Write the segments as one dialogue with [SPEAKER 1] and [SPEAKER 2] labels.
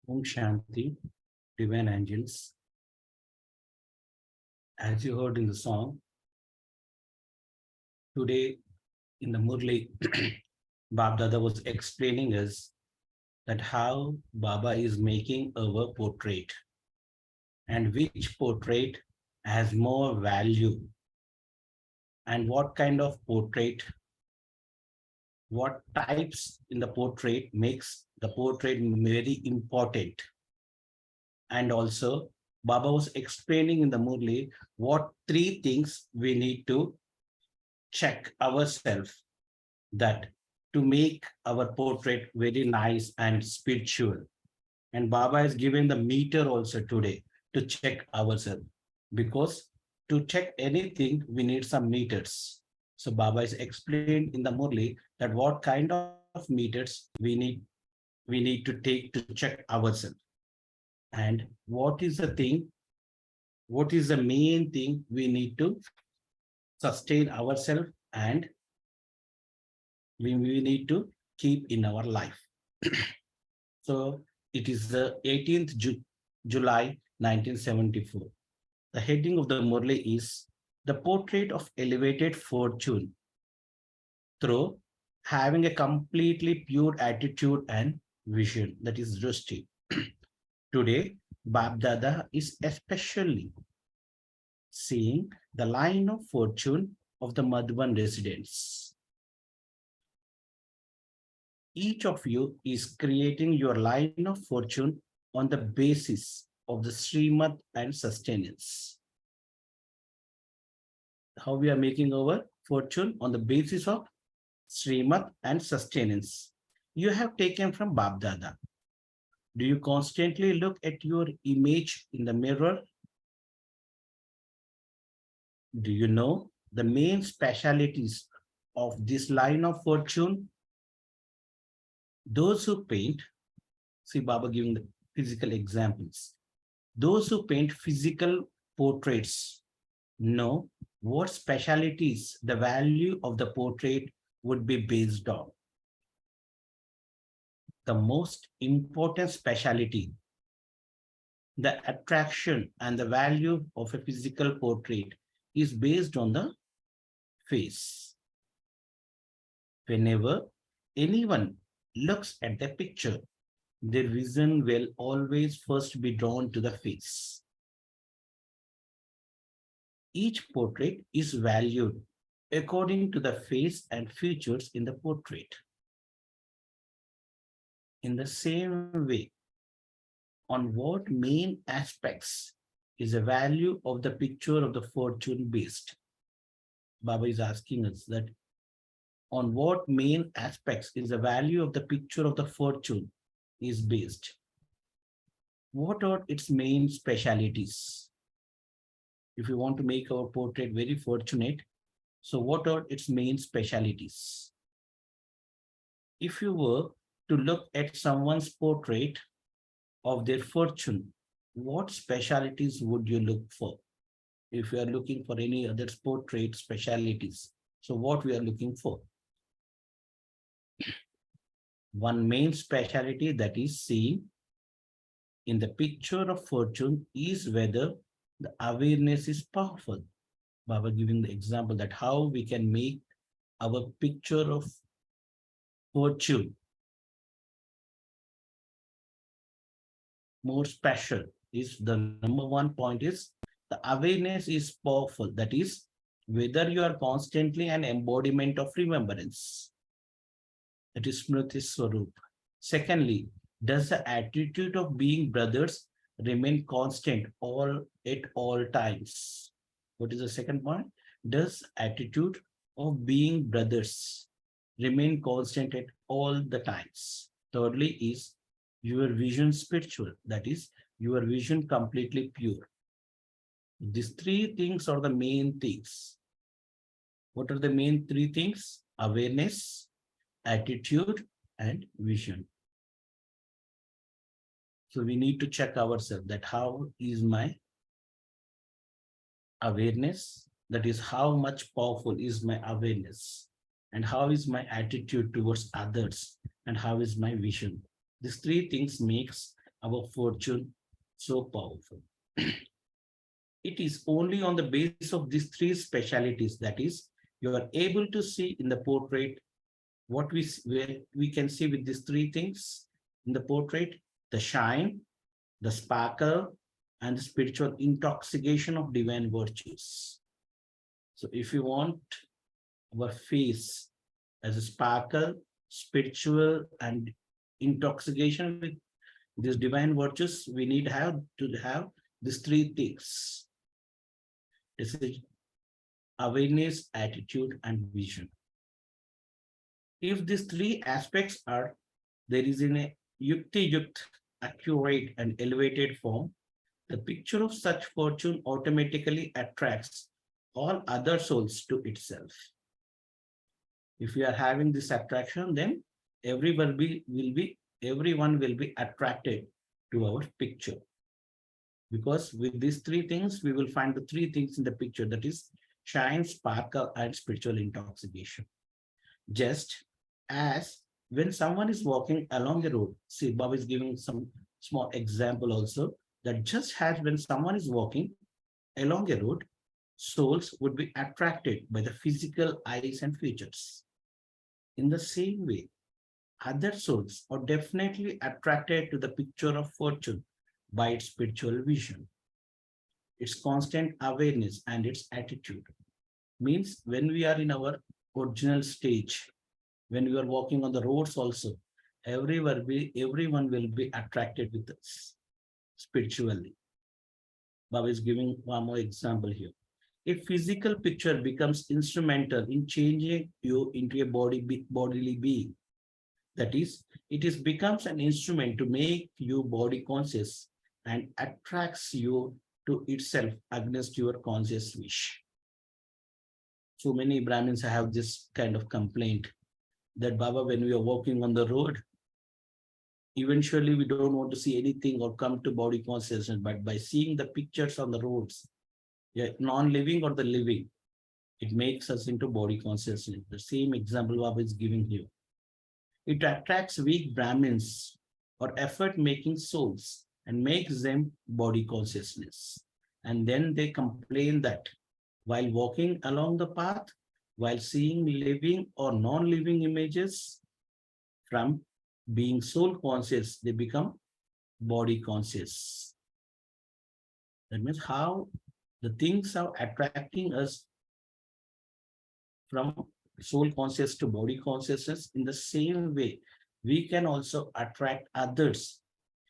[SPEAKER 1] Om Shanti, Divine Angels. As you heard in the song, today in the Murli, Bab Dada was explaining us that how Baba is making our portrait and which portrait has more value and what kind of portrait, what types in the portrait makes the portrait very important. And also, Baba was explaining in the Murli what three things we need to check ourselves that to make our portrait very nice and spiritual. And Baba is giving the meter also today to check ourselves because to check anything, we need some meters. So Baba is explained in the Murli that what kind of meters we need to take to check ourselves. And what is the thing, what is the main thing we need to sustain ourselves and we need to keep in our life. So it is the 18th July 1974. The heading of the Murli is The Portrait of Elevated Fortune through having a completely pure attitude and vision, that is drishti. Today, Bab Dada is especially seeing the line of fortune of the Madhvan residents. Each of you is creating your line of fortune on the basis of the Srimad and sustenance. How we are making our fortune on the basis of Srimad and sustenance. You have taken from Bab Dada. Do you constantly look at your image in the mirror? Do you know the main specialities of this line of fortune? Those who paint, see Baba giving the physical examples. Those who paint physical portraits know what specialities the value of the portrait would be based on. The most important speciality, the attraction and the value of a physical portrait is based on the face. Whenever anyone looks at the picture, their vision will always first be drawn to the face. Each portrait is valued according to the face and features in the portrait. In the same way, on what main aspects is the value of the picture of the fortune based? Baba is asking us that on what main aspects is the value of the picture of the fortune is based? What are its main specialities? If you want to make our portrait very fortunate, so what are its main specialities? If you were to look at someone's portrait of their fortune, what specialities would you look for? If you are looking for any other portrait specialities, so what we are looking for? One main speciality that is seen in the picture of fortune is whether the awareness is powerful. Baba giving the example that how we can make our picture of fortune more special is the number one point is the awareness is powerful. That is whether you are constantly an embodiment of remembrance. That is Smriti Swarup. Secondly, does the attitude of being brothers remain constant at all times? What is the second point? Does attitude of being brothers remain constant at all the times? Thirdly is your vision spiritual. That is your vision completely pure. These three things are the main things. What are the main three things? Awareness, attitude, and vision. So we need to check ourselves that how is my awareness, that is how much powerful is my awareness, and how is my attitude towards others, and how is my vision. These three things makes our fortune so powerful. It is only on the basis of these three specialities, that is, you are able to see in the portrait what where we can see with these three things in the portrait: the shine, the sparkle, and the spiritual intoxication of divine virtues. So if you want our face as a sparkle, spiritual, and intoxication with these divine virtues, we need to have these three things. This is awareness, attitude, and vision. If these three aspects are there is in a yukti-yukt, accurate, and elevated form, the picture of such fortune automatically attracts all other souls to itself. If we are having this attraction, then everyone will be attracted to our picture. Because with these three things, we will find the three things in the picture, that is shine, sparkle, and spiritual intoxication. Just as when someone is walking along the road, see, Bob is giving some small example also, that just as when someone is walking along a road, souls would be attracted by the physical eyes and features. In the same way, other souls are definitely attracted to the picture of fortune by its spiritual vision, its constant awareness, and its attitude. Means when we are in our original stage, when we are walking on the roads also, everyone will be attracted with us spiritually. Baba is giving one more example here. A physical picture becomes instrumental in changing you into a bodily being. That is, it is becomes an instrument to make you body conscious and attracts you to itself against your conscious wish. So many Brahmins have this kind of complaint that Baba, when we are walking on the road, eventually we don't want to see anything or come to body consciousness, but by seeing the pictures on the roads, yeah, non-living or the living, it makes us into body consciousness. The same example Baba is giving here. It attracts weak Brahmins or effort-making souls and makes them body consciousness. And then they complain that while walking along the path, while seeing living or non-living images, from being soul conscious, they become body conscious. That means how the things are attracting us from soul conscious to body consciousness. In the same way, we can also attract others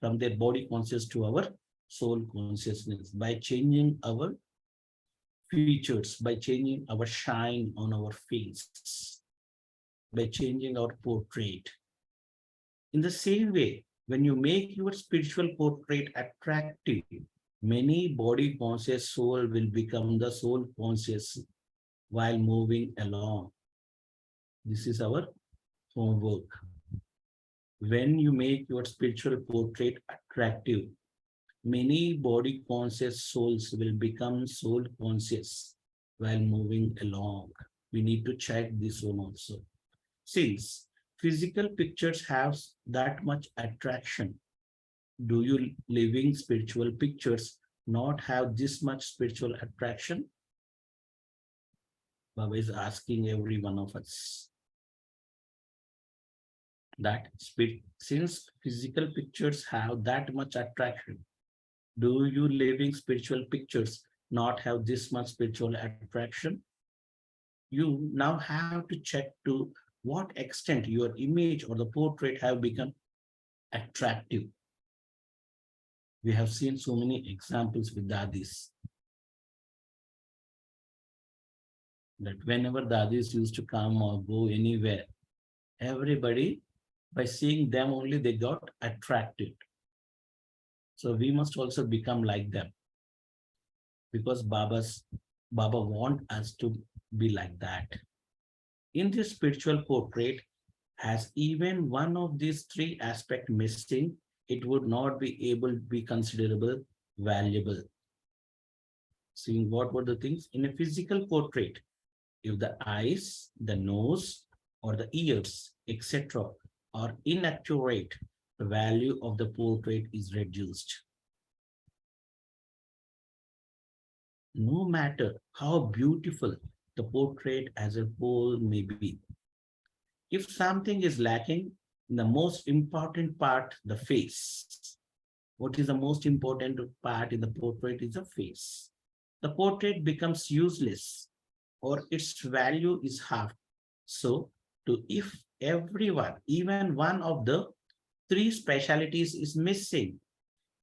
[SPEAKER 1] from their body conscious to our soul consciousness by changing our features, by changing our shine on our face, by changing our portrait. In the same way, when you make your spiritual portrait attractive, many body conscious soul will become the soul conscious while moving along. This is our homework. When you make your spiritual portrait attractive, many body conscious souls will become soul conscious while moving along. We need to check this one also. Since physical pictures have that much attraction, do you living spiritual pictures not have this much spiritual attraction? Baba is asking every one of us. That since physical pictures have that much attraction, do you living spiritual pictures not have this much spiritual attraction? You now have to check to what extent your image or the portrait have become attractive. We have seen so many examples with dadis. That whenever dadis used to come or go anywhere, everybody, by seeing them only, they got attracted. So we must also become like them, because Baba want us to be like that. In this spiritual portrait, as even one of these three aspects missing, it would not be able to be considerable valuable. Seeing what were the things in a physical portrait, if the eyes, the nose, or the ears, etc., are inaccurate the value of the portrait is reduced. No matter how beautiful the portrait as a whole may be. If something is lacking, the most important part, the face. What is the most important part in the portrait is the face. The portrait becomes useless or its value is half. So, if everyone, even one of the three specialities is missing,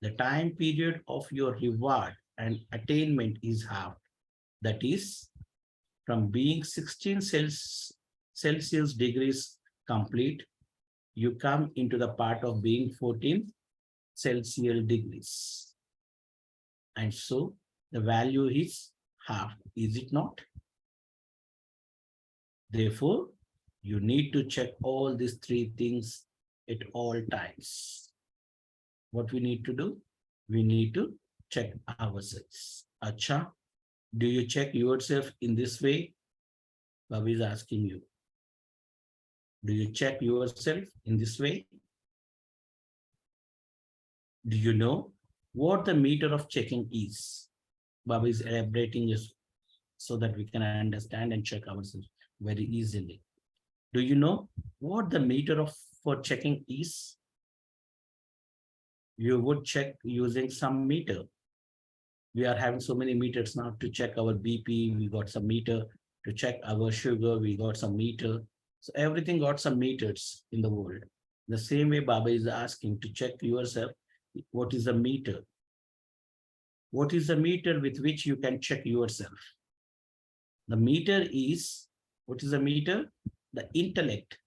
[SPEAKER 1] the time period of your reward and attainment is half. That is, from being 16 Celsius degrees complete, you come into the part of being 14 Celsius degrees. And so the value is half, is it not? Therefore, you need to check all these three things at all times. What we need to do? We need to check ourselves. Acha, do you check yourself in this way? Baba is asking you. Do you check yourself in this way? Do you know what the meter of checking is? Baba is elaborating this so that we can understand and check ourselves very easily. Do you know what the meter of for checking is? You would check using some meter. We are having so many meters now to check our BP. We got some meter to check our sugar. We got some meter. So everything got some meters in the world. The same way Baba is asking to check yourself. What is a meter? What is the meter with which you can check yourself? The meter is, what is the meter? The intellect.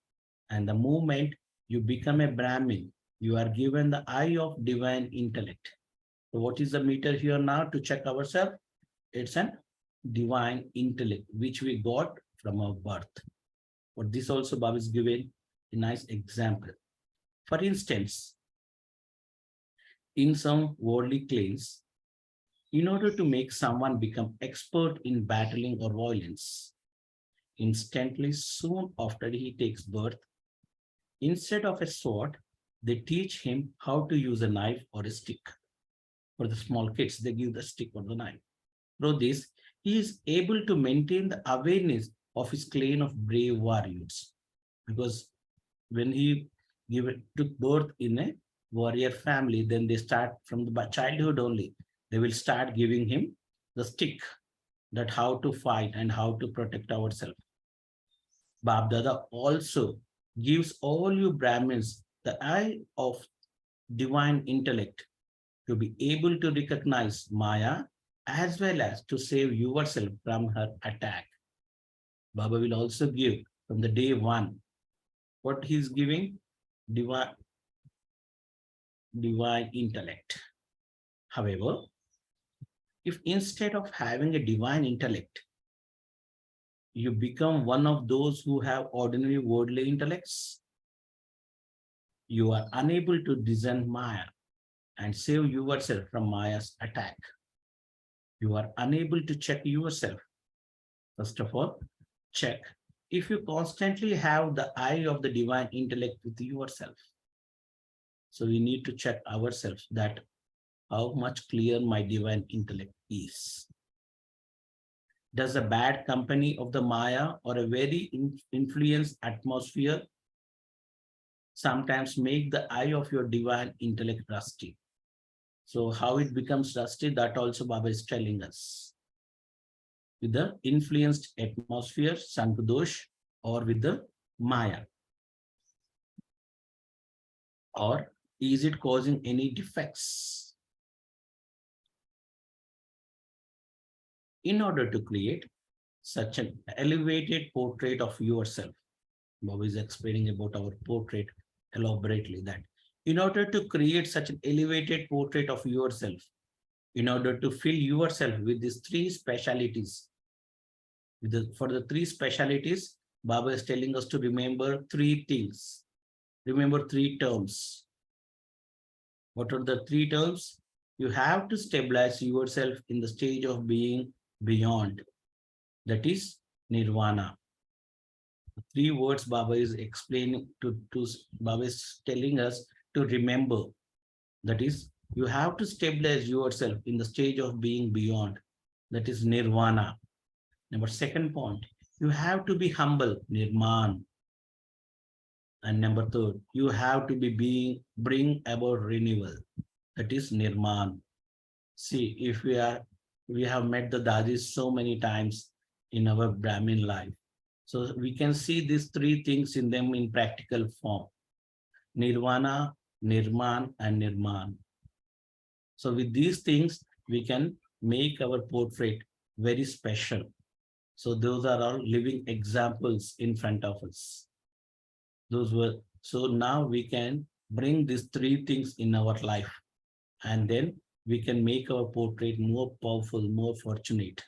[SPEAKER 1] And the moment you become a Brahmin, you are given the eye of divine intellect. So what is the meter here now to check ourselves? It's an divine intellect, which we got from our birth. But this also Baba is given a nice example. For instance, in some worldly claims, in order to make someone become expert in battling or violence, instantly soon after he takes birth, instead of a sword, they teach him how to use a knife or a stick. For the small kids, they give the stick or the knife. Through this, he is able to maintain the awareness of his clan of brave warriors. Because when he took birth in a warrior family, then they start from the childhood only. They will start giving him the stick, that how to fight and how to protect ourselves. Bab Dada also gives all you Brahmins the eye of divine intellect to be able to recognize Maya as well as to save yourself from her attack. Baba will also give from the day one. What he is giving? Divine intellect. However, if instead of having a divine intellect, you become one of those who have ordinary worldly intellects, you are unable to discern Maya and save yourself from Maya's attack. You are unable to check yourself. First of all, check if you constantly have the eye of the divine intellect with yourself. So we need to check ourselves that how much clear my divine intellect is. Does a bad company of the Maya or a very influenced atmosphere sometimes make the eye of your divine intellect rusty? So how it becomes rusty, that also Baba is telling us. With the influenced atmosphere, Sankadosh, or with the Maya. Or is it causing any defects? In order to create such an elevated portrait of yourself, Baba is explaining about our portrait elaborately, that in order to create such an elevated portrait of yourself, in order to fill yourself with these three specialities, for the three specialities, Baba is telling us to remember three things. Remember three terms. What are the three terms? You have to stabilize yourself in the stage of being beyond. That is nirvana. The three words Baba is explaining Baba is telling us to remember. That is, you have to stabilize yourself in the stage of being beyond. That is nirvana. Number second point, you have to be humble, nirman. And number third, you have to bring about renewal. That is nirman. See, if we have met the Dadis so many times in our Brahmin life. So we can see these three things in them in practical form. Nirvana, Nirman, and Nirman. So with these things, we can make our portrait very special. So those are all living examples in front of us. So now we can bring these three things in our life, and then we can make our portrait more powerful, more fortunate.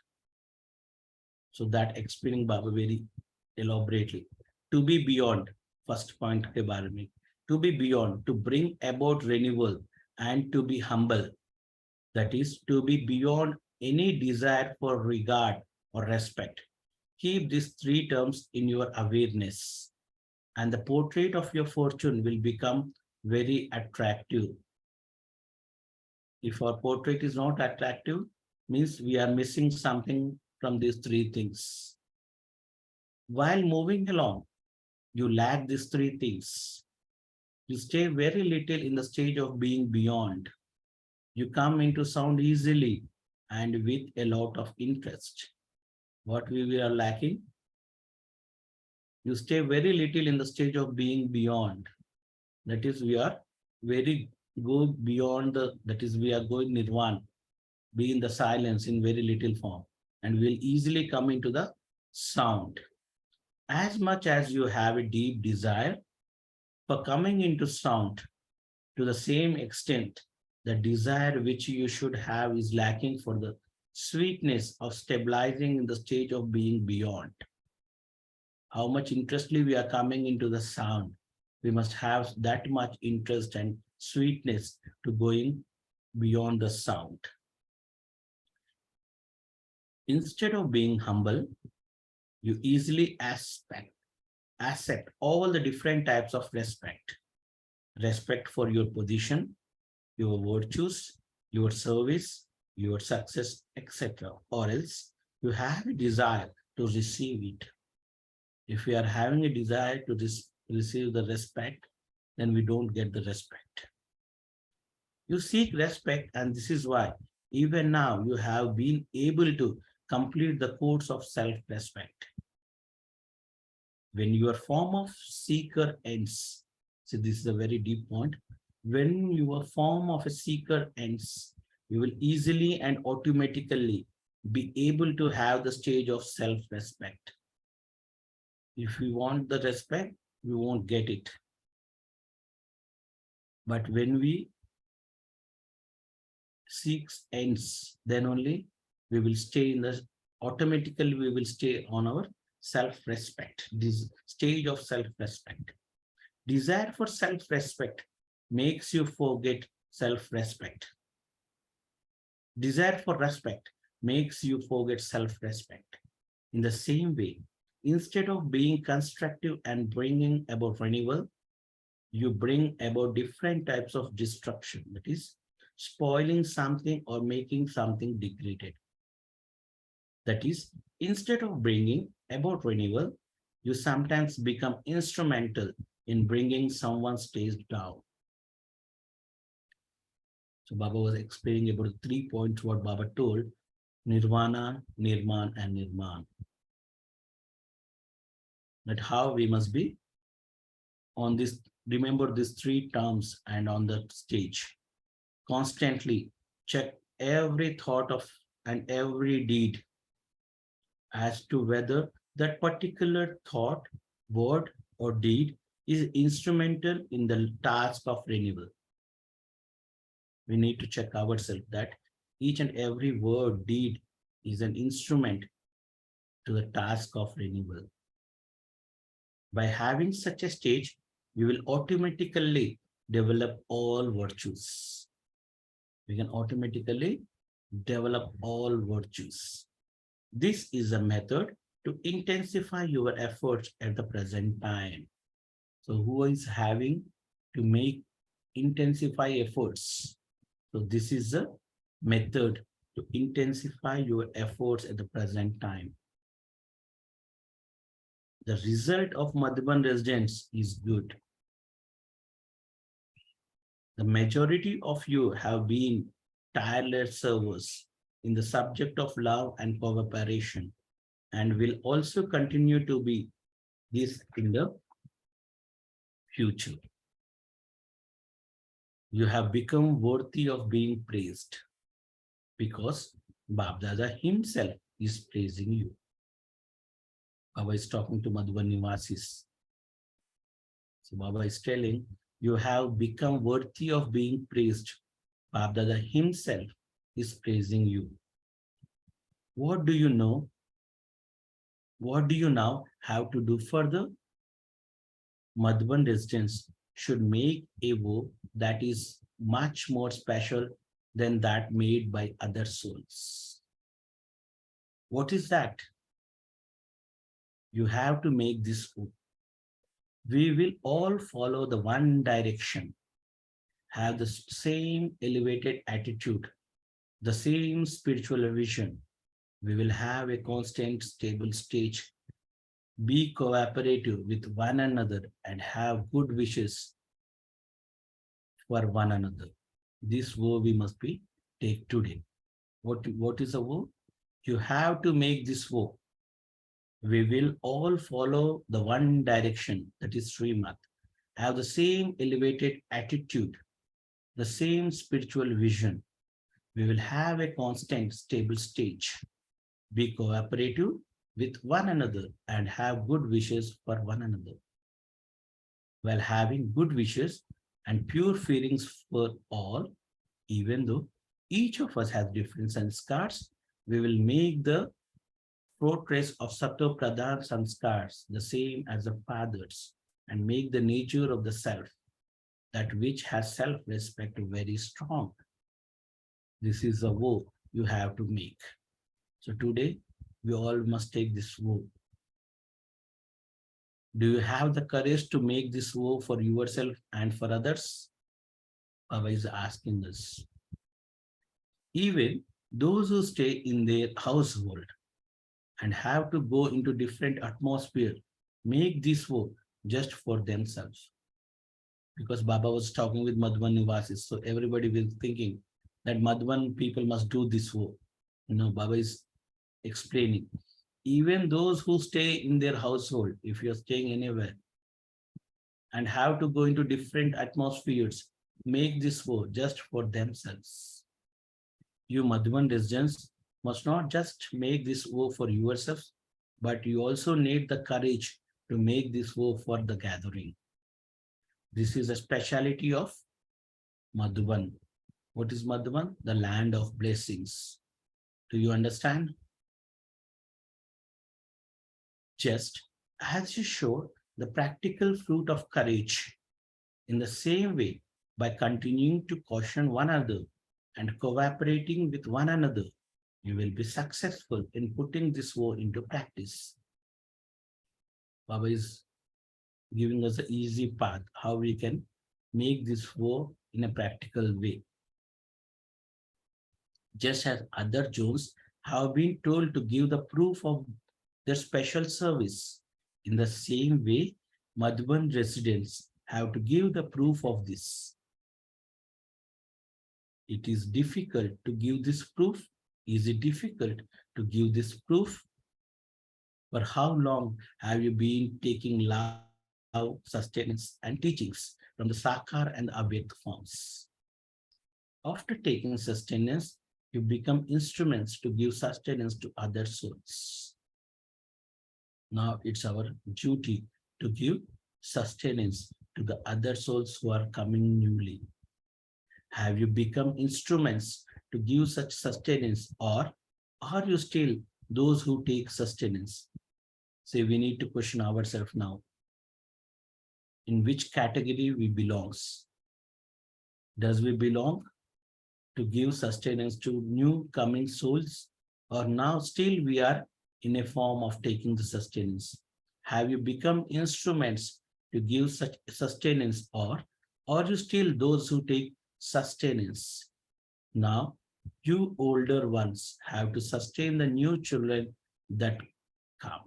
[SPEAKER 1] So that explaining Baba very elaborately. To be beyond, first point ke baare mein. To be beyond, to bring about renewal, and to be humble. That is, to be beyond any desire for regard or respect. Keep these three terms in your awareness, and the portrait of your fortune will become very attractive. If our portrait is not attractive, means we are missing something from these three things. While moving along, you lack these three things. You stay very little in the stage of being beyond. You come into sound easily and with a lot of interest. What we are lacking? You stay very little in the stage of being beyond. That is, we are very go beyond that is, we are going nirvana, be in the silence in very little form, and will easily come into the sound. As much as you have a deep desire for coming into sound, to the same extent, the desire which you should have is lacking for the sweetness of stabilizing in the stage of being beyond. How much interestly we are coming into the sound, we must have that much interest and sweetness to going beyond the sound. Instead of being humble, you easily accept all the different types of respect. Respect for your position, your virtues, your service, your success, etc. Or else you have a desire to receive it. If we are having a desire to receive the respect, then we don't get the respect. You seek respect, and this is why even now you have been able to complete the course of self-respect. When your form of seeker ends, so this is a very deep point, when your form of a seeker ends, you will easily and automatically be able to have the stage of self-respect. If we want the respect, we won't get it. But when we seek ends, then only we will stay in the, automatically we will stay on our self-respect, this stage of self-respect. Desire for self-respect makes you forget self-respect. Desire for respect makes you forget self-respect. In the same way, instead of being constructive and bringing about renewal, you bring about different types of destruction. That is, spoiling something or making something degraded. That is, instead of bringing about renewal, you sometimes become instrumental in bringing someone's stage down. So Baba was explaining about the 3 points what Baba told: Nirvana, Nirman, and Nirman. That how we must be on this, remember these 3 terms, and on the stage. Constantly check every thought of and every deed as to whether that particular thought, word, or deed is instrumental in the task of renewal. We need to check ourselves that each and every word, deed is an instrument to the task of renewal. By having such a stage, you will automatically develop all virtues. We can automatically develop all virtues. This is a method to intensify your efforts at the present time. So who is having to make intensify efforts. So this is a method to intensify your efforts at the present time. The result of Madhuban residence is good. The majority of you have been tireless servers in the subject of love and cooperation, and will also continue to be this in the future. You have become worthy of being praised because Babdada himself is praising you. Baba is talking to Madhuban Nivasis. So Baba is telling, you have become worthy of being praised. Babdada himself is praising you. What do you know? What do you now have to do further? Madhuban residents should make a vow that is much more special than that made by other souls. What is that? You have to make this vow. We will all follow the one direction, have the same elevated attitude, the same spiritual vision. We will have a constant, stable stage, be cooperative with one another, and have good wishes for one another. This vow we must be take today. What is a vow? You have to make this vow. We will all follow the one direction, that is Srimad, have the same elevated attitude, the same spiritual vision. We will have a constant, stable stage, be cooperative with one another, and have good wishes for one another. While having good wishes and pure feelings for all, even though each of us has different sanskars, we will make the progress of Sato Pradhan sanskars the same as the fathers, and make the nature of the self, that which has self-respect, very strong. This is a vow you have to make. So today, we all must take this vow. Do you have the courage to make this vow for yourself and for others? Baba is asking us. Even those who stay in their household and have to go into different atmosphere, make this vow just for themselves. Because Baba was talking with Madhuban Nivasis, so everybody was thinking that Madhuban people must do this vow. Baba is explaining. Even those who stay in their household, if you're staying anywhere and have to go into different atmospheres, make this vow just for themselves. You Madhuban residents must not just make this vow for yourselves, but you also need the courage to make this vow for the gathering. This is a speciality of Madhuban. What is Madhuban? The land of blessings. Do you understand? Just as you show the practical fruit of courage, in the same way, by continuing to caution one another and cooperating with one another, you will be successful in putting this vow into practice. Baba is giving us an easy path, how we can make this vow in a practical way. Just as other Jones have been told to give the proof of their special service, in the same way, Madhuban residents have to give the proof of this. It is difficult to give this proof. Is it difficult to give this proof? For how long have you been taking love, sustenance, and teachings from the Sakar and the Avyakt forms? After taking sustenance, you become instruments to give sustenance to other souls. Now it's our duty to give sustenance to the other souls who are coming newly. Have you become instruments to give such sustenance, or are you still those who take sustenance? Say, we need to question ourselves now. In which category we belongs? Does we belong to give sustenance to new coming souls, or now still we are in a form of taking the sustenance? Have you become instruments to give such sustenance, or Or you still those who take sustenance? Now, you older ones have to sustain the new children that come.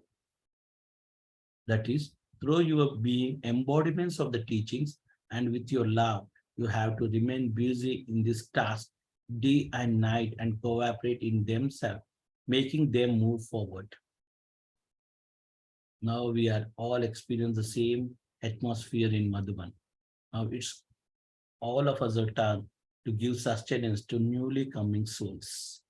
[SPEAKER 1] That is, through your being embodiments of the teachings and with your love, you have to remain busy in this task day and night and cooperate in themselves, making them move forward. Now we are all experiencing the same atmosphere in Madhuban. Now it's all of us are turn to give sustenance to newly coming souls.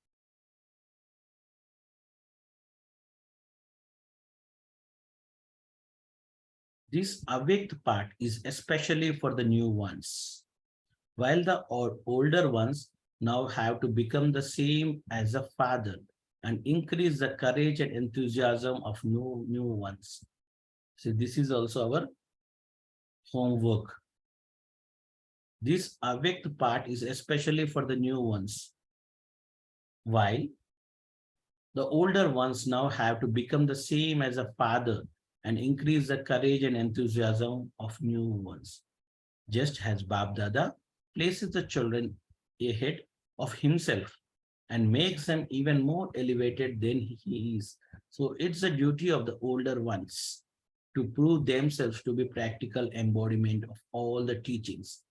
[SPEAKER 1] This awaked part is especially for the new ones, while the older ones now have to become the same as a father and increase the courage and enthusiasm of new ones. So this is also our homework. This awaked part is especially for the new ones, while the older ones now have to become the same as a father and increase the courage and enthusiasm of new ones. Just as Bab Dada places the children ahead of himself and makes them even more elevated than he is. So it's the duty of the older ones to prove themselves to be practical embodiment of all the teachings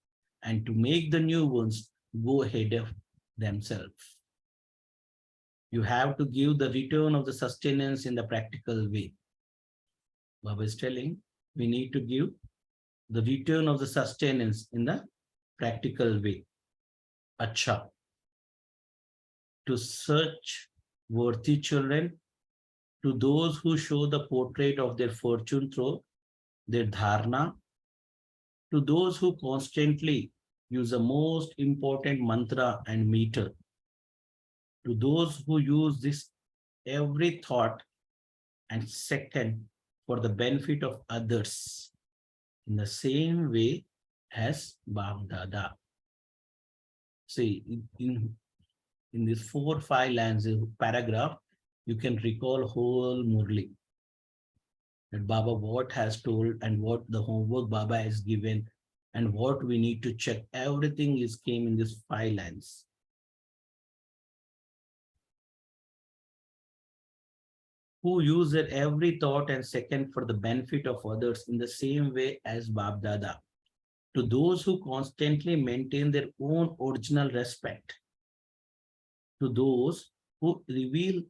[SPEAKER 1] and to make the new ones go ahead of themselves. You have to give the return of the sustenance in the practical way. Baba is telling we need to give the return of the sustenance in the practical way. Acha. To search worthy children, to those who show the portrait of their fortune through their dharna, to those who constantly use the most important mantra and meter, to those who use this every thought and second for the benefit of others in the same way as Bab Dada. See, in this 4-5 lines paragraph, you can recall whole Murli. That Baba what has told and what the homework Baba has given and what we need to check. Everything is came in this 5 lines. Who use their every thought and second for the benefit of others in the same way as Bab Dada. To those who constantly maintain their own original respect. To those who reveal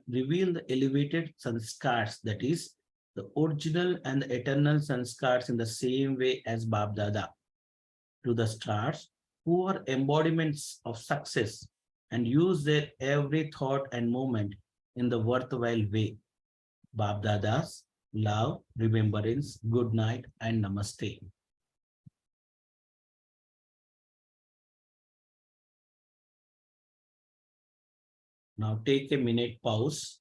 [SPEAKER 1] the elevated sanskars, that is, the original and the eternal sanskars in the same way as Bab Dada. To the stars who are embodiments of success and use their every thought and moment in the worthwhile way. Bab Dada's love, remembrance, good night, and namaste. Now take a minute pause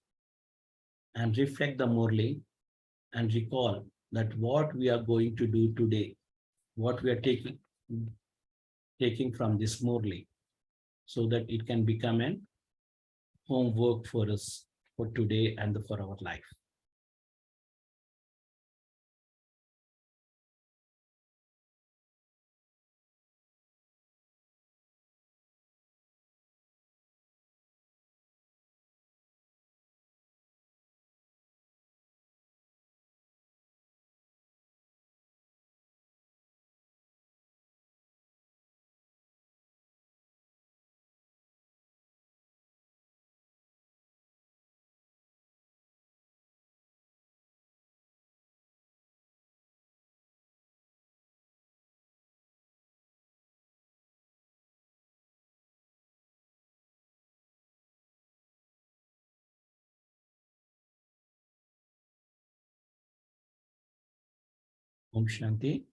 [SPEAKER 1] and reflect the Murli and recall that what we are going to do today, what we are taking from this Murli, so that it can become an homework for us for today and for our life. Om Shanti.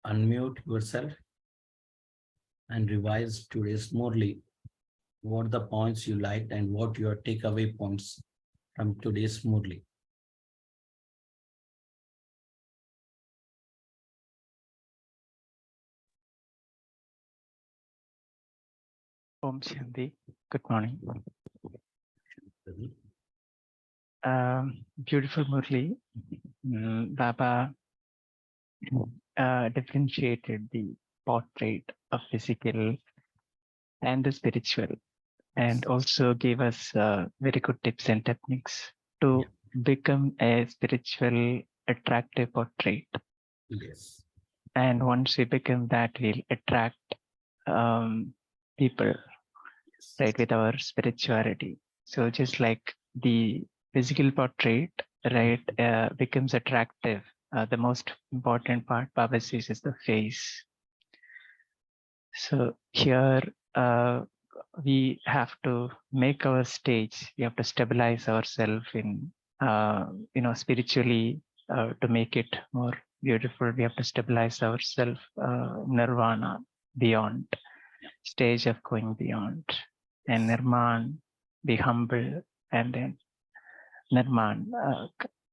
[SPEAKER 1] Unmute yourself and revise today's Murli. What the points you liked and what your takeaway points from today's Murli.
[SPEAKER 2] Om Shanti. Good morning. Beautiful Murli. Baba differentiated the portrait of physical and the spiritual, and also gave us very good tips and techniques to become a spiritual attractive portrait.
[SPEAKER 1] Yes.
[SPEAKER 2] And once we become that, we'll attract people, right, with our spirituality. So just like the physical portrait, right, becomes attractive. The most important part, Baba says, is the face. So here we have to make our stage. We have to stabilize ourselves in, spiritually to make it more beautiful. We have to stabilize ourselves, nirvana, beyond, stage of going beyond, and nirman, be humble, and then nirman,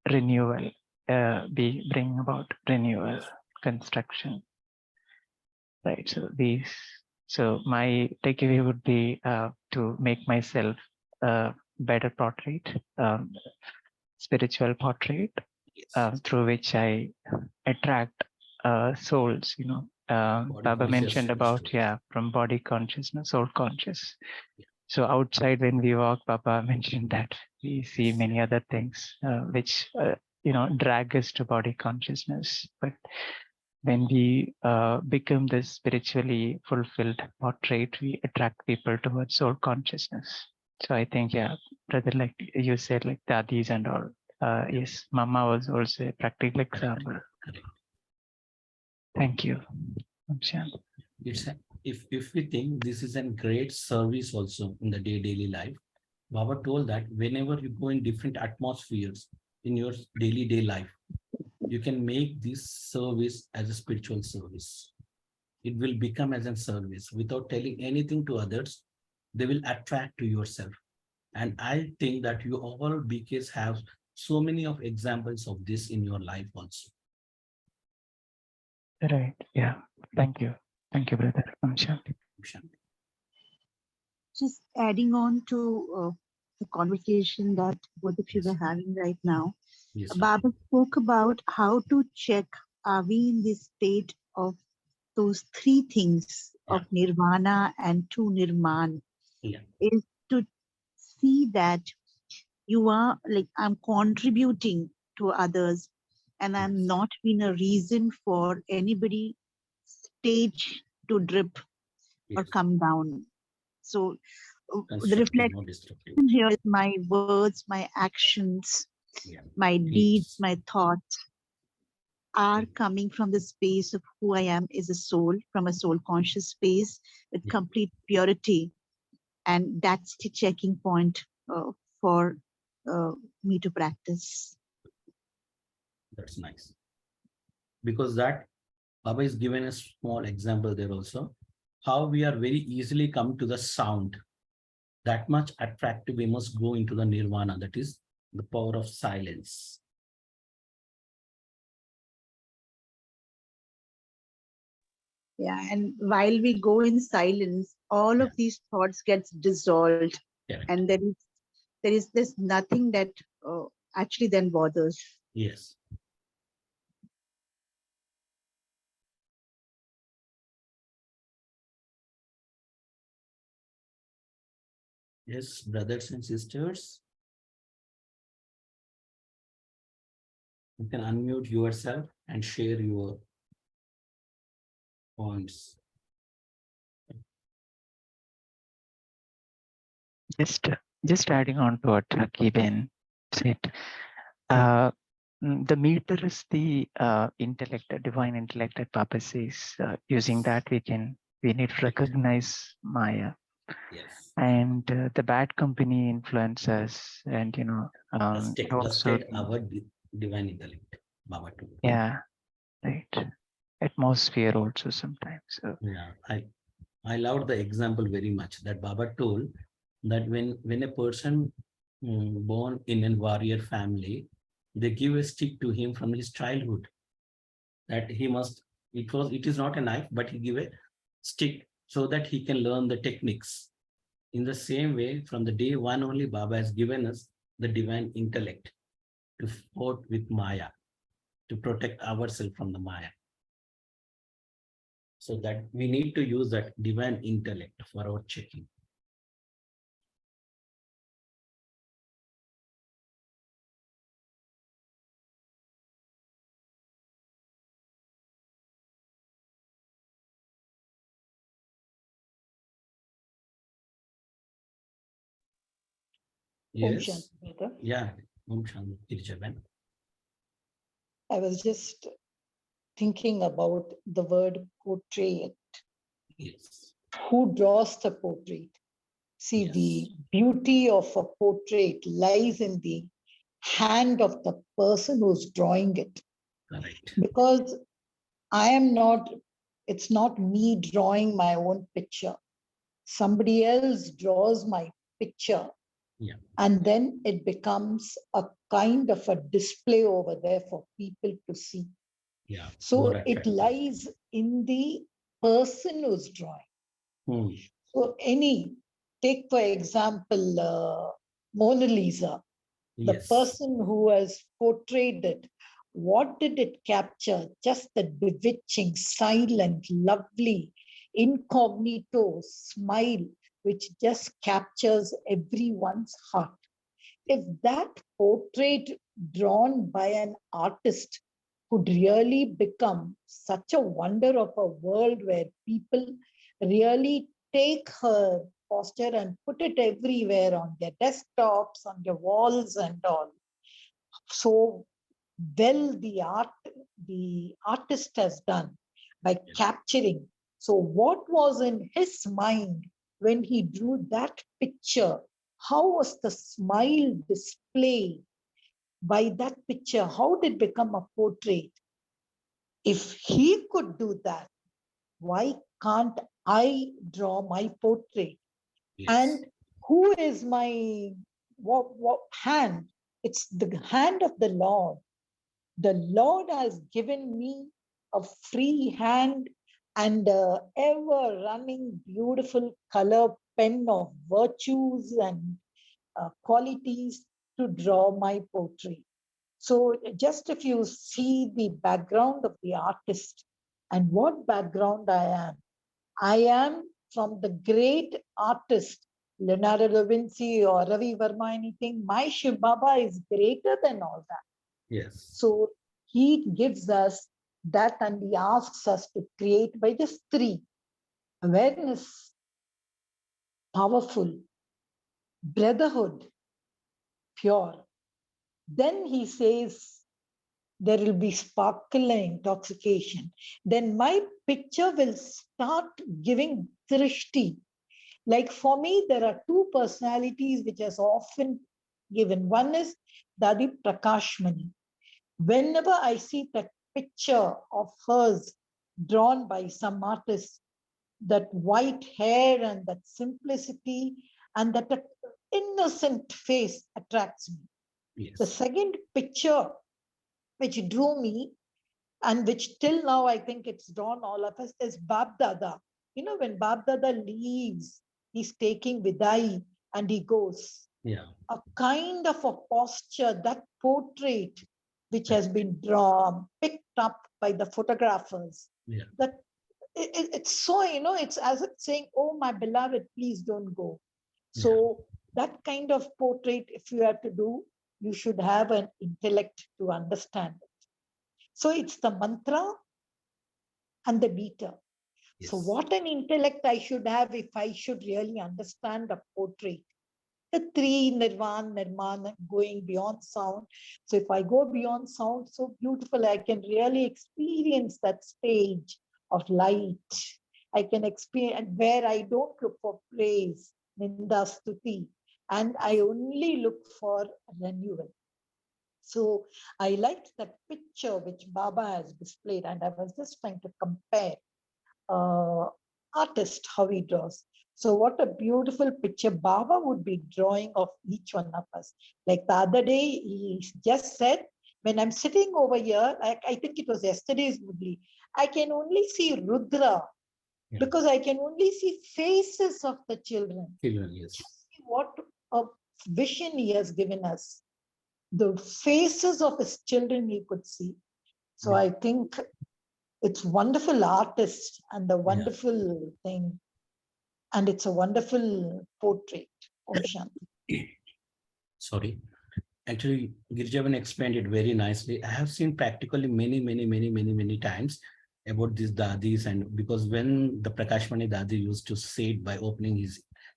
[SPEAKER 2] renewal, bring about renewal, construction. Right. So my takeaway would be to make myself a better portrait, spiritual portrait, through which I attract souls. Baba mentioned about from body consciousness, soul conscious. So outside, when we walk, Baba mentioned that we see many other things which drag us to body consciousness, but when we become this spiritually fulfilled portrait, we attract people towards soul consciousness. So I think, brother, like you said, like dadis and all. Yes, Mama was also a practical example.
[SPEAKER 1] Correct.
[SPEAKER 2] Thank you.
[SPEAKER 1] If we think this is a great service also in the daily life, Baba told that whenever you go in different atmospheres in your daily life, you can make this service as a spiritual service. It will become as a service without telling anything to others. They will attract to yourself. And I think that you all BKs have so many of examples of this in your life also.
[SPEAKER 2] Right. Yeah. Thank you. Thank you, brother. Shanti.
[SPEAKER 3] Just adding on to the conversation that both of you were having right now.
[SPEAKER 1] Yes,
[SPEAKER 3] Baba spoke about how to check, are we in this state of those three things of nirvana and to nirman, is to see that you are like, I'm contributing to others and I'm not being a reason for anybody stage to drip or come down. So the reflection here is my words, my actions, my deeds, my thoughts are coming from the space of who I am as a soul, from a soul conscious space with complete purity. And that's the checking point for me to practice.
[SPEAKER 1] That's nice. Because that Baba is given a small example there also, how we are very easily come to the sound. That much attractive, we must go into the nirvana, that is the power of silence.
[SPEAKER 3] Yeah, and while we go in silence, all of these thoughts gets dissolved, and there's nothing that actually then bothers.
[SPEAKER 1] Yes. Yes, brothers and sisters, you can unmute yourself and share your points.
[SPEAKER 2] Just adding on to what Raki Ben said, the meter is the intellect, the divine intellect that Papa says. Using that, we need to recognize Maya.
[SPEAKER 1] Yes.
[SPEAKER 2] And the bad company influences, and
[SPEAKER 1] also our divine intellect, Baba too.
[SPEAKER 2] Yeah, right. Atmosphere also sometimes. So.
[SPEAKER 1] Yeah, I loved the example very much that Baba told that when a person born in a warrior family, they give a stick to him from his childhood. That he must, it is not a knife, but he give a stick so that he can learn the techniques. In the same way, from the day one only, Baba has given us the divine intellect to fight with Maya, to protect ourselves from the Maya. So that we need to use that divine intellect for our checking. Yes. Yeah.
[SPEAKER 4] I was just thinking about the word portrait.
[SPEAKER 1] Yes.
[SPEAKER 4] Who draws the portrait? See,
[SPEAKER 1] Yes.
[SPEAKER 4] the beauty of a portrait lies in the hand of the person who's drawing it.
[SPEAKER 1] Correct.
[SPEAKER 4] Because it's not me drawing my own picture. Somebody else draws my picture.
[SPEAKER 1] Yeah.
[SPEAKER 4] And then it becomes a kind of a display over there for people to see.
[SPEAKER 1] Yeah.
[SPEAKER 4] So it lies in the person who's drawing. So take for example, Mona Lisa, the
[SPEAKER 1] Yes.
[SPEAKER 4] person who has portrayed it. What did it capture? Just the bewitching, silent, lovely, incognito smile, which just captures everyone's heart. If that portrait drawn by an artist could really become such a wonder of a world where people really take her posture and put it everywhere on their desktops, on their walls and all. So well the artist has done by capturing. So what was in his mind when he drew that picture? How was the smile displayed by that picture? How did it become a portrait? If he could do that, why can't I draw my portrait?
[SPEAKER 1] Yes.
[SPEAKER 4] And who is my what hand? It's the hand of the Lord. The Lord has given me a free hand and a ever running beautiful color pen of virtues and qualities to draw my portrait. So just if you see the background of the artist and what background I am from the great artist, Leonardo da Vinci or Ravi Verma, anything, my Shiv Baba is greater than all that.
[SPEAKER 1] Yes.
[SPEAKER 4] So he gives us that and he asks us to create by just three: awareness, powerful, brotherhood, pure. Then he says there will be sparkle and intoxication. Then my picture will start giving drishti. Like for me, there are two personalities which is often given. One is Dadi Prakashmani. Whenever I see that picture of hers drawn by some artist, that white hair and that simplicity and that innocent face attracts me.
[SPEAKER 1] Yes.
[SPEAKER 4] The second picture which drew me and which till now I think it's drawn all of us is Bab Dada. You know, when Bab Dada leaves, he's taking Vidai and he goes.
[SPEAKER 1] Yeah.
[SPEAKER 4] A kind of a posture, that portrait which has been drawn, picked up by the photographers.
[SPEAKER 1] Yeah.
[SPEAKER 4] That it's so, it's as if saying, oh, my beloved, please don't go. So that kind of portrait, if you have to do, you should have an intellect to understand it. So it's the mantra and the meter.
[SPEAKER 1] Yes.
[SPEAKER 4] So what an intellect I should have if I should really understand a portrait. The three nirman, going beyond sound. So if I go beyond sound, so beautiful, I can really experience that stage of light. I can experience where I don't look for praise, ninda, stuti, and I only look for renewal. So I liked that picture which Baba has displayed, and I was just trying to compare artist, how he draws. So what a beautiful picture Baba would be drawing of each one of us. Like the other day, he just said, when I'm sitting over here, I think it was yesterday's Murli, I can only see Rudra because I can only see faces of the children.
[SPEAKER 1] Yes.
[SPEAKER 4] Just see what a vision he has given us. The faces of his children he could see. So I think It's wonderful artist and a wonderful thing. And it's a wonderful portrait of Shanti.
[SPEAKER 1] Sorry. Actually, Girjavan explained it very nicely. I have seen practically many times about these dadis, and because when the Prakashmani Dadi used to sit by opening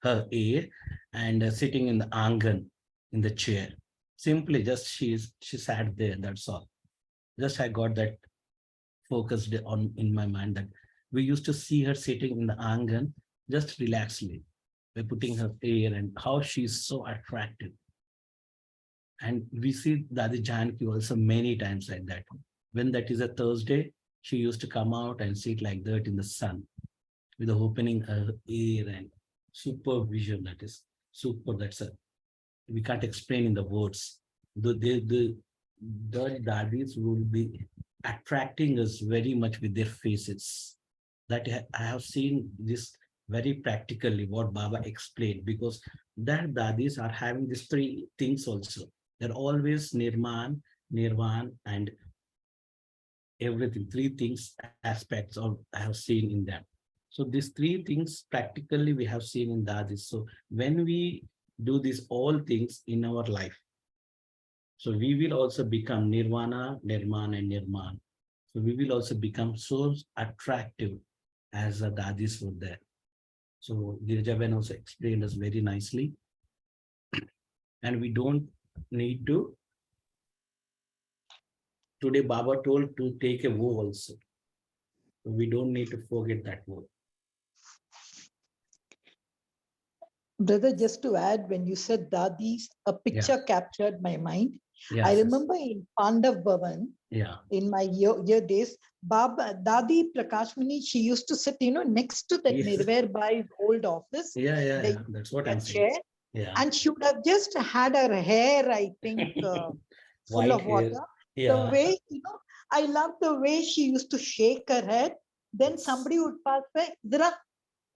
[SPEAKER 1] her ear and sitting in the angan in the chair, simply just she sat there. That's all. Just I got that focused on in my mind that we used to see her sitting in the angan just relaxedly by putting her ear, and how she's so attractive. And we see Dadi Janki also many times like that. When that is a Thursday, she used to come out and sit like that in the sun with the opening her ear and supervision. That is super. We can't explain in the words. The daddies will be attracting us very much with their faces. That I have seen this very practically what Baba explained, because that daddies are having these three things also. They're always Nirman, Nirvan, and everything. Three things, aspects of I have seen in them. So these three things practically we have seen in daddies. So when we do these all things in our life, so we will also become Nirvana, Nirman, and Nirman. So we will also become so attractive as the dadis were there. So Girjaben also explained us very nicely. And we don't need to, today Baba told to take a vow also. So we don't need to forget that vow.
[SPEAKER 4] Brother, just to add, when you said Dadis, a picture captured my mind.
[SPEAKER 1] Yes,
[SPEAKER 4] I remember in Pandav Bhavan, in my year days, Baba, Dadi Prakashmani, she used to sit, next to that Nirvair Bai's old office.
[SPEAKER 1] That's what I'm
[SPEAKER 4] chair,
[SPEAKER 1] saying.
[SPEAKER 4] And she would have just had her hair, I think, full of water. The way, I love the way she used to shake her head. Then somebody would pass by, Zara,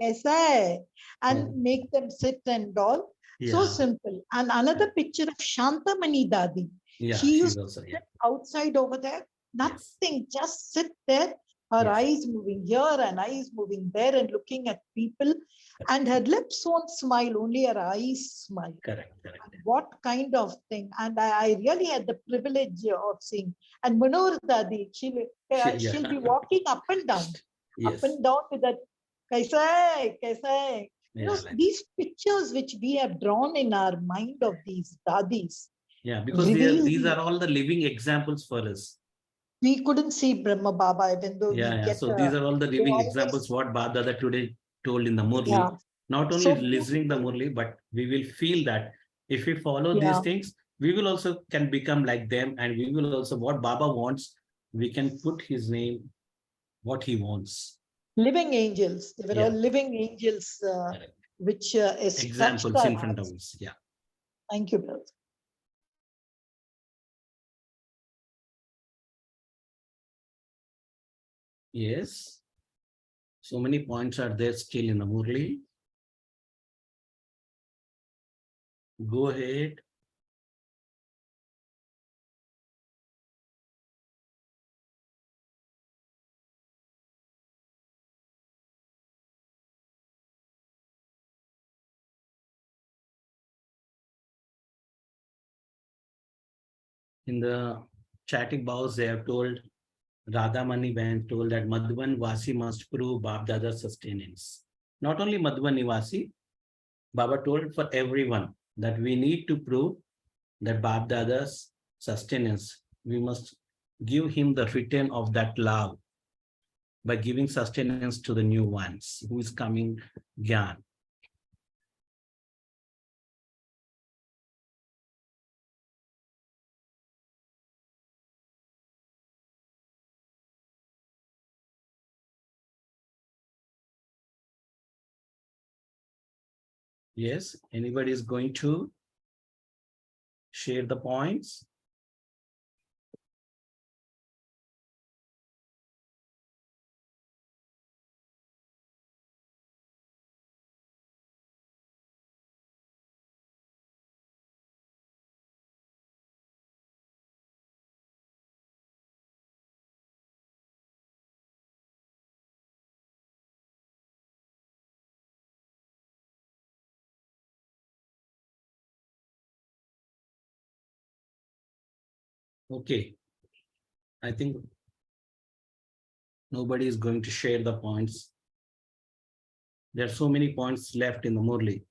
[SPEAKER 4] kaisa hai? And make them sit and all. So simple. And another picture of Shantamani Dadi. She used to sit outside over there. Nothing, just sit there. Her eyes moving here and eyes moving there and looking at people. And her lips won't smile, only her eyes smile.
[SPEAKER 1] Correct.
[SPEAKER 4] What kind of thing? And I really had the privilege of seeing. And Manor Dadi, she'll be walking up and down with that. Kaisa hai, kaisa hai. These pictures which we have drawn in our mind of these dadis.
[SPEAKER 1] Yeah, because these are all the living examples for us.
[SPEAKER 4] We couldn't see Brahma Baba even though we get.
[SPEAKER 1] So these are all the living examples what Baba Dada today told in the Murli. Not only listening the Murli, but we will feel that if we follow these things, we will also can become like them, and we will also what Baba wants, we can put his name, what he wants.
[SPEAKER 4] Living angels. They were all living angels, which is
[SPEAKER 1] examples in front of us. Yeah.
[SPEAKER 4] Thank you, brother.
[SPEAKER 1] Yes. So many points are there still in the Murli. Go ahead. In the chatting bows, they have told, Radhamani Band told that Madhuban Vasi must prove Bab Dada's sustenance. Not only Madhuban Nivasi, Baba told for everyone that we need to prove that Bab Dada's sustenance. We must give him the return of that love by giving sustenance to the new ones who is coming Gyan. Yes, anybody is going to share the points? Okay. I think nobody is going to share the points. There are so many points left in the Murli.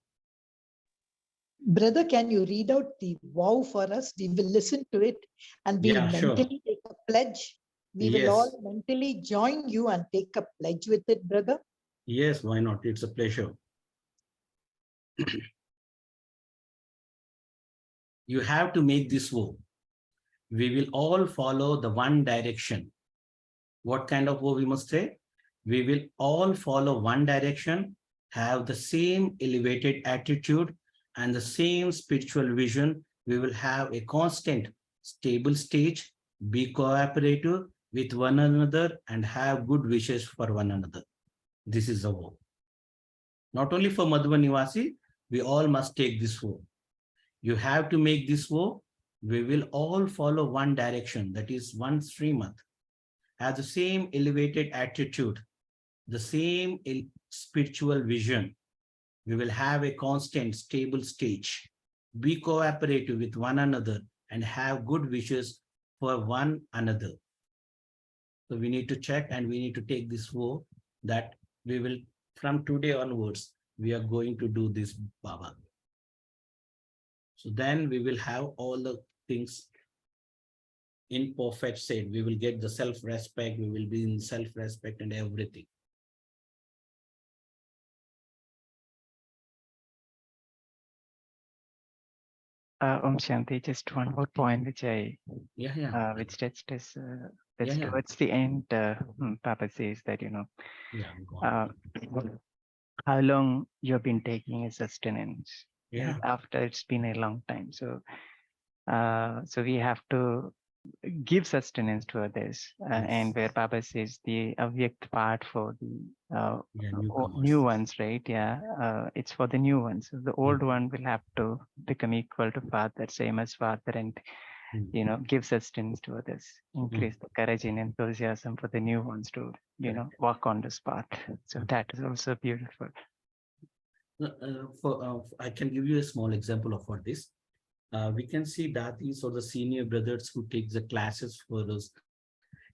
[SPEAKER 4] Brother, can you read out the vow for us? We will listen to it and we'll
[SPEAKER 1] Yeah, sure.
[SPEAKER 4] mentally take a pledge. We will
[SPEAKER 1] Yes.
[SPEAKER 4] all mentally join you and take a pledge with it, brother.
[SPEAKER 1] Yes, why not? It's a pleasure. You have to make this vow. We will all follow the one direction. What kind of vow we must say? We will all follow one direction, have the same elevated attitude and the same spiritual vision. We will have a constant, stable stage, be cooperative with one another and have good wishes for one another. This is the vow. Not only for Madhva Nivasi, we all must take this vow. You have to make this vow. We will all follow one direction, that is one Srimad. Have the same elevated attitude, the same spiritual vision. We will have a constant, stable stage, be cooperative with one another and have good wishes for one another. So we need to check and we need to take this vow that we will, from today onwards, we are going to do this, Baba. So then we will have all the things in perfect state. We will get the self-respect, we will be in self-respect and everything.
[SPEAKER 2] Shanti, just one more point which which touched us that's towards the end. Papa says that how long you've been taking a sustenance.
[SPEAKER 1] Yeah.
[SPEAKER 2] After it's been a long time, so so we have to give sustenance to others, and where Baba says the avyakt part for the new ones, right? It's for the new ones. So the old one will have to become equal to Father, same as Father, and give sustenance to others, increase the courage and enthusiasm for the new ones to walk on this path. So that is also beautiful.
[SPEAKER 1] I can give you a small example of what this. We can see Datis or the senior brothers who take the classes for us.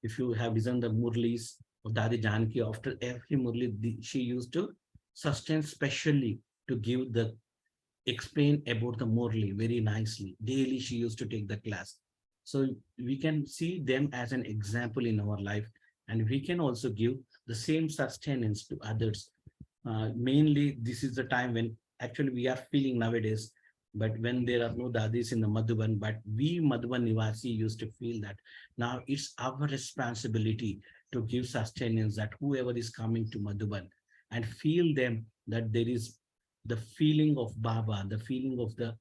[SPEAKER 1] If you have listened the Murlis of Dadi Janki, after every Murli, she used to sustain specially to give the explain about the Murli very nicely. Daily she used to take the class. So we can see them as an example in our life, and we can also give the same sustenance to others. Mainly, this is the time when actually we are feeling nowadays, but when there are no dadis in the Madhuban, but we Madhuban Nivasi used to feel that now it's our responsibility to give sustenance that whoever is coming to Madhuban and feel them that there is the feeling of Baba, the feeling of the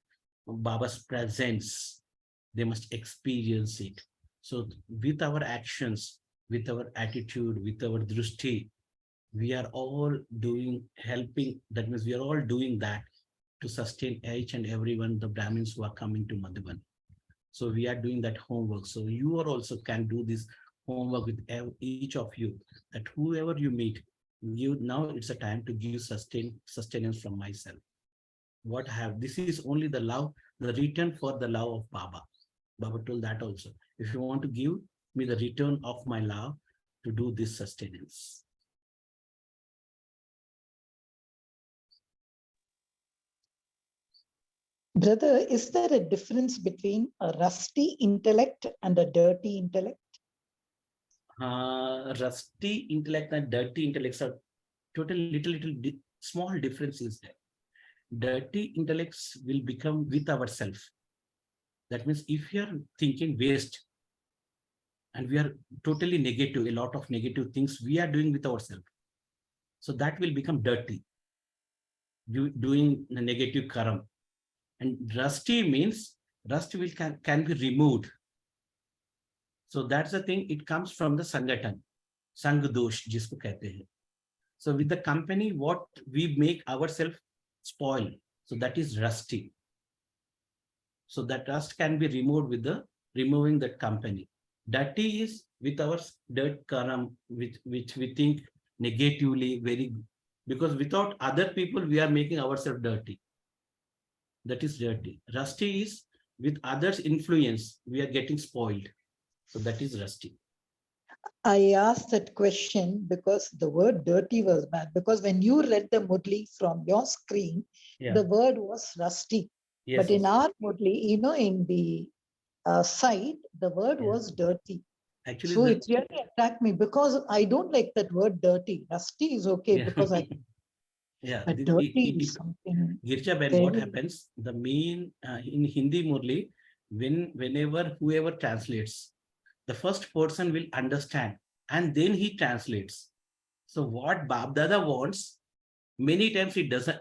[SPEAKER 1] Baba's presence, they must experience it. So with our actions, with our attitude, with our drishti, we are all doing, helping, that means we are all doing that to sustain each and everyone, the Brahmins who are coming to Madhuban. So we are doing that homework. So you are also can do this homework with each of you, that whoever you meet, now it's a time to give sustenance from myself. What I have, this is only the love, the return for the love of Baba. Baba told that also. If you want to give me the return of my love, to do this sustenance.
[SPEAKER 4] Brother, is there a difference between a rusty intellect and a dirty intellect?
[SPEAKER 1] Rusty intellect and dirty intellects are totally little small differences there. Dirty intellects will become with ourselves. That means if you are thinking waste and we are totally negative, a lot of negative things we are doing with ourselves, so that will become dirty. You doing the negative karam. And rusty means rust will can be removed. So that's the thing. It comes from the sangatan, sang dosh, jisko kehte hain. So with the company, what we make ourselves spoil. So that is rusty. So that rust can be removed with the removing that company. Dirty is with our dirt karam, which we think negatively, very, because without other people, we are making ourselves dirty. That is dirty. Rusty is with others' influence, we are getting spoiled. So that is rusty.
[SPEAKER 4] I asked that question because the word dirty was bad. Because when you read the Murli from your screen, the word was rusty.
[SPEAKER 1] Yes,
[SPEAKER 4] but in our Murli, in the site, the word was dirty.
[SPEAKER 1] actually,
[SPEAKER 4] So it really attacked me because I don't like that word dirty. Rusty is okay because I. But dirty is something.
[SPEAKER 1] Gircha Ben, what happens? The main in Hindi Murli, whenever whoever translates, the first person will understand and then he translates. So what Bab Dada wants, many times it doesn't.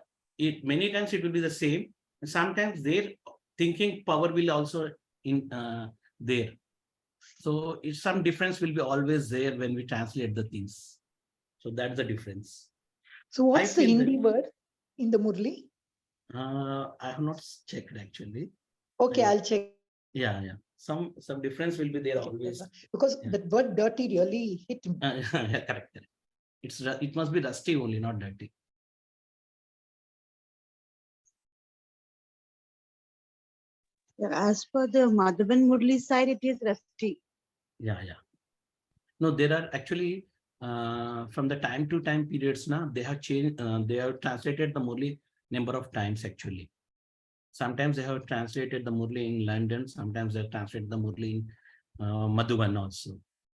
[SPEAKER 1] Many times it will be the same. And sometimes their thinking power will also in there. So some difference will be always there when we translate the things. So that's the difference.
[SPEAKER 4] So what's the Hindi word in the Murli?
[SPEAKER 1] I have not checked actually.
[SPEAKER 4] Okay, I'll check.
[SPEAKER 1] Yeah. Some difference will be there always.
[SPEAKER 4] Because the word dirty really hit me.
[SPEAKER 1] Yeah, correct. It must be rusty only, not dirty.
[SPEAKER 3] As per the Madhavan Murli side, it is rusty.
[SPEAKER 1] Yeah. No, there are actually from the time to time periods now, they have changed, they have translated the Murli number of times actually. Sometimes they have translated the Murli in London, sometimes they have translated the Murli in Madhuban also.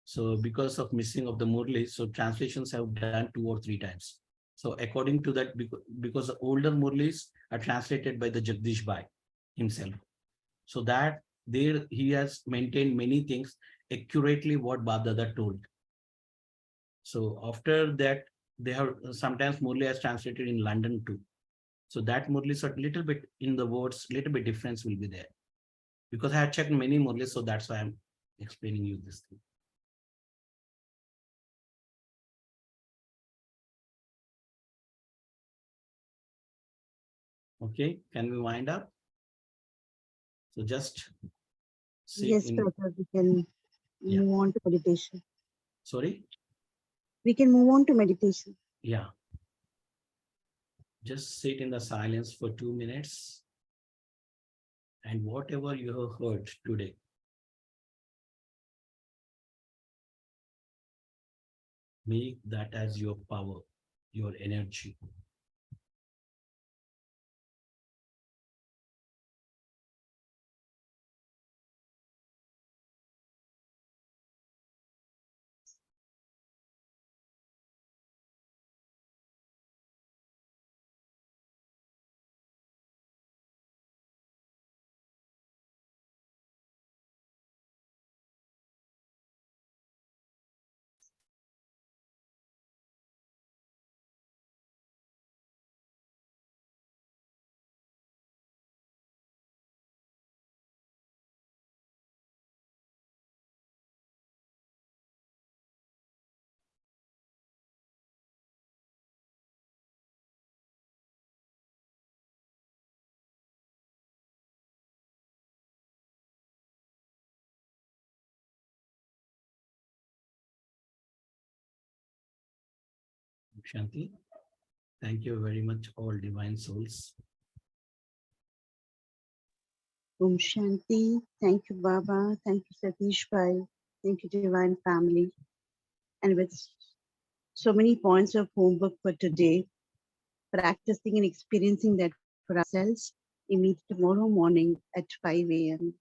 [SPEAKER 1] So because of missing of the Murli, so translations have done 2 or 3 times. So according to that, because the older Murlis are translated by the Jagdish Bhai himself. So that there he has maintained many things accurately what Bab Dada told. So after that, they have sometimes Murli has translated in London too. So that Murli is a little bit in the words, little bit difference will be there. Because I have checked many Murlis, so that's why I'm explaining you this thing. Okay, can we wind up? So just
[SPEAKER 3] yes, brother, we can move on to meditation.
[SPEAKER 1] Sorry?
[SPEAKER 3] We can move on to meditation.
[SPEAKER 1] Yeah. Just sit in the silence for 2 minutes. And whatever you have heard today, make that as your power, your energy. Shanti, thank you very much, all divine souls.
[SPEAKER 3] Om Shanti. Thank you, Baba. Thank you, Satish Bhai. Thank you, divine family. And with so many points of homework for today, practicing and experiencing that for ourselves, we meet tomorrow morning at 5 a.m.